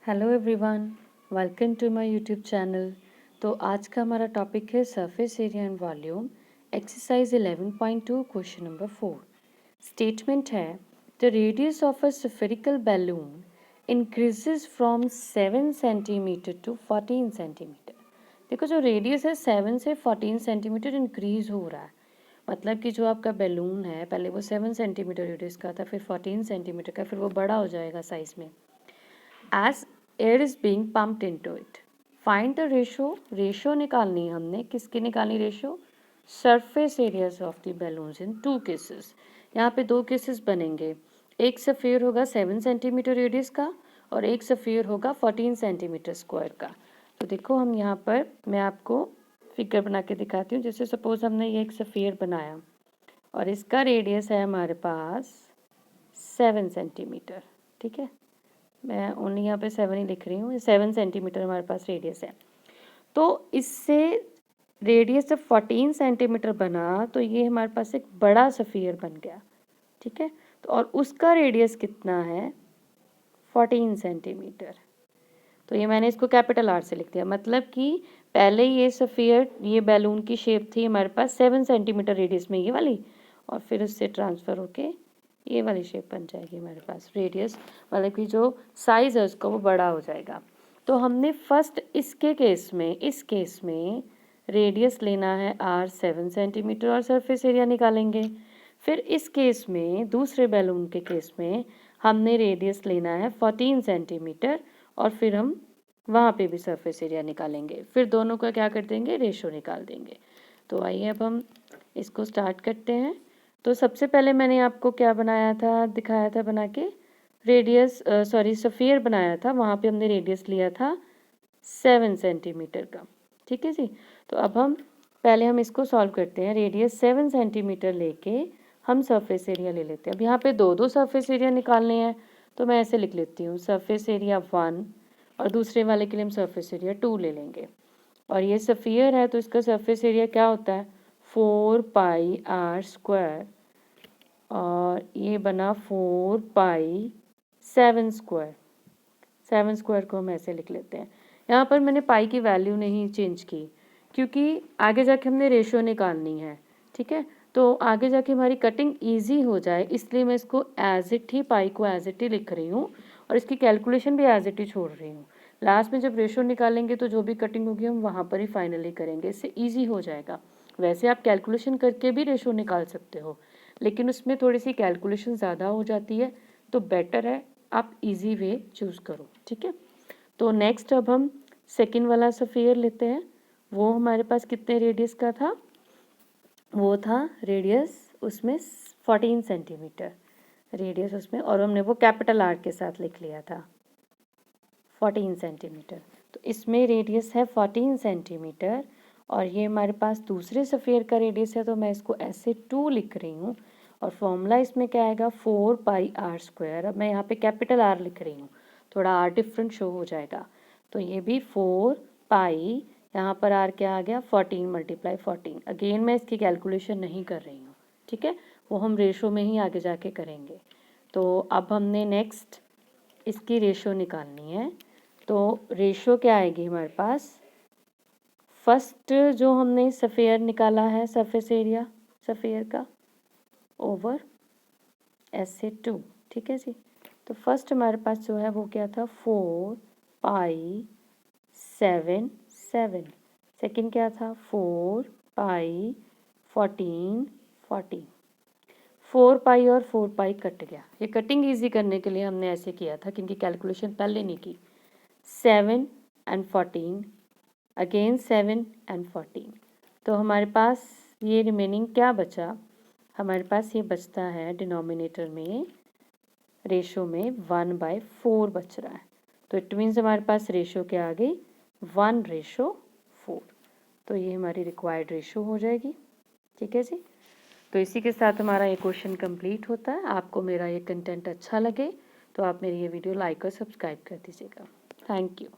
Hello everyone, welcome to my YouTube channel. तो आज का हमारा टॉपिक है surface area and volume, exercise 11.2 question number 4। Statement है the radius of a spherical balloon increases from 7 centimetre to 14 centimetre. देखो जो radius है 7 से 14 सेंटीमीटर इंक्रीज हो रहा है, मतलब कि जो आपका बैलून है पहले वो 7 सेंटीमीटर रेडियस का था, फिर 14 सेंटीमीटर का, फिर वो बड़ा हो जाएगा साइज में as air is being pumped into it. Find the ratio. Ratio निकालनी है हमने, किसकी निकालनी ratio? Surface areas of the balloons in to cases. यहाँ पे दो केसेस बनेंगे, एक सफ़ियर होगा 7 सेंटीमीटर रेडियस का और एक सफ़ियर होगा 14 सेंटीमीटर स्क्वायर का। तो देखो हम यहाँ पर मैं आपको फिगर बना के दिखाती हूँ। जैसे सपोज हमने ये एक सफ़ियर बनाया और इसका रेडियस है हमारे पास 7 सेंटीमीटर, ठीक है। मैं ओनली यहाँ पे 7 ही लिख रही हूँ। 7 सेंटीमीटर हमारे पास रेडियस है। तो इससे रेडियस जब 14 सेंटीमीटर बना तो ये हमारे पास एक बड़ा सफ़ियर बन गया, ठीक है। तो और उसका रेडियस कितना है? 14 सेंटीमीटर। तो ये मैंने इसको कैपिटल आर से लिख दिया, मतलब कि पहले ये सफ़ियर, ये बैलून की शेप थी हमारे पास 7 सेंटीमीटर रेडियस में ये वाली, और फिर उससे ट्रांसफ़र होके ये वाली शेप बन जाएगी हमारे पास। रेडियस मतलब कि जो साइज़ है उसका वो बड़ा हो जाएगा। तो हमने फर्स्ट इस केस में रेडियस लेना है आर 7 सेंटीमीटर और सरफेस एरिया निकालेंगे। फिर इस केस में दूसरे बैलून के केस में हमने रेडियस लेना है 14 सेंटीमीटर और फिर हम वहाँ पे भी सरफेस एरिया निकालेंगे। फिर दोनों का क्या कर देंगे? रेशो निकाल देंगे। तो आइए अब हम इसको स्टार्ट करते हैं। तो सबसे पहले मैंने आपको क्या बनाया था, दिखाया था बना के, रेडियस सफ़ियर बनाया था, वहाँ पे हमने रेडियस लिया था 7 सेंटीमीटर का, ठीक है जी। तो अब हम इसको सॉल्व करते हैं। रेडियस 7 सेंटीमीटर लेके हम सरफेस एरिया ले लेते हैं। अब यहाँ पे दो दो सरफेस एरिया निकालने हैं, तो मैं ऐसे लिख लेती हूँ, सरफेस एरिया 1 और दूसरे वाले के लिए हम सरफेस एरिया 2 ले लेंगे। और ये सफ़ियर है तो इसका सरफेस एरिया क्या होता है? 4 पाई आर स्क्वायर, और ये बना 4 पाई 7 स्क्वायर। 7 स्क्वायर को हम ऐसे लिख लेते हैं। यहाँ पर मैंने पाई की वैल्यू नहीं चेंज की क्योंकि आगे जाके हमने रेशियो निकालनी है, ठीक है। तो आगे जाके हमारी कटिंग इजी हो जाए इसलिए मैं इसको एज इट ही, पाई को एज इट ही लिख रही हूँ और इसकी कैलकुलेशन भी एज इट ही छोड़ रही हूँ। लास्ट में जब रेशियो निकालेंगे तो जो भी कटिंग होगी हम वहाँ पर ही फाइनली करेंगे, इससे ईजी हो जाएगा। वैसे आप कैलकुलेशन करके भी रेशियो निकाल सकते हो, लेकिन उसमें थोड़ी सी कैलकुलेशन ज़्यादा हो जाती है, तो बेटर है आप इजी वे चूज़ करो, ठीक है। तो नेक्स्ट अब हम सेकंड वाला सफ़ियर लेते हैं। वो हमारे पास कितने रेडियस का था? वो था रेडियस उसमें 14 सेंटीमीटर रेडियस उसमें, और हमने वो कैपिटल आर के साथ लिख लिया था 14 सेंटीमीटर। तो इसमें रेडियस है 14 सेंटीमीटर और ये हमारे पास दूसरे सफ़ियर का रेडियस है, तो मैं इसको ऐसे 2 लिख रही हूँ और फॉर्मूला इसमें क्या आएगा? 4 पाई आर स्क्वायर। अब मैं यहाँ पे कैपिटल आर लिख रही हूँ, थोड़ा आर डिफरेंट शो हो जाएगा। तो ये भी 4 पाई, यहाँ पर आर क्या आ गया? 14 मल्टीप्लाई 14। अगेन मैं इसकी कैलकुलेशन नहीं कर रही हूँ, ठीक है, वो हम रेशो में ही आगे जाके करेंगे। तो अब हमने नेक्स्ट इसकी रेशो निकालनी है। तो रेशो क्या आएगी हमारे पास? फर्स्ट जो हमने सफ़ियर निकाला है, सरफेस एरिया सफ़ियर का ओवर ऐसे 2, ठीक है जी। तो फर्स्ट हमारे पास जो है वो क्या था? 4 पाई 7 7। सेकंड क्या था? 4 पाई 14 14। 4 पाई और 4 पाई कट गया। ये कटिंग इजी करने के लिए हमने ऐसे किया था क्योंकि कैलकुलेशन पहले नहीं की। 7 एंड 14, अगेन 7 एंड 14। तो हमारे पास ये रिमेनिंग क्या बचा? हमारे पास ये बचता है डिनोमिनेटर में, रेशो में 1/4 बच रहा है। तो इट मीन्स हमारे पास रेशो क्या आ गई? 1/4। तो ये हमारी रिक्वायर्ड रेशो हो जाएगी, ठीक है जी। तो इसी के साथ हमारा ये क्वेश्चन कंप्लीट होता है। आपको मेरा ये कंटेंट अच्छा लगे तो आप मेरी ये वीडियो लाइक और सब्सक्राइब कर दीजिएगा। Thank you.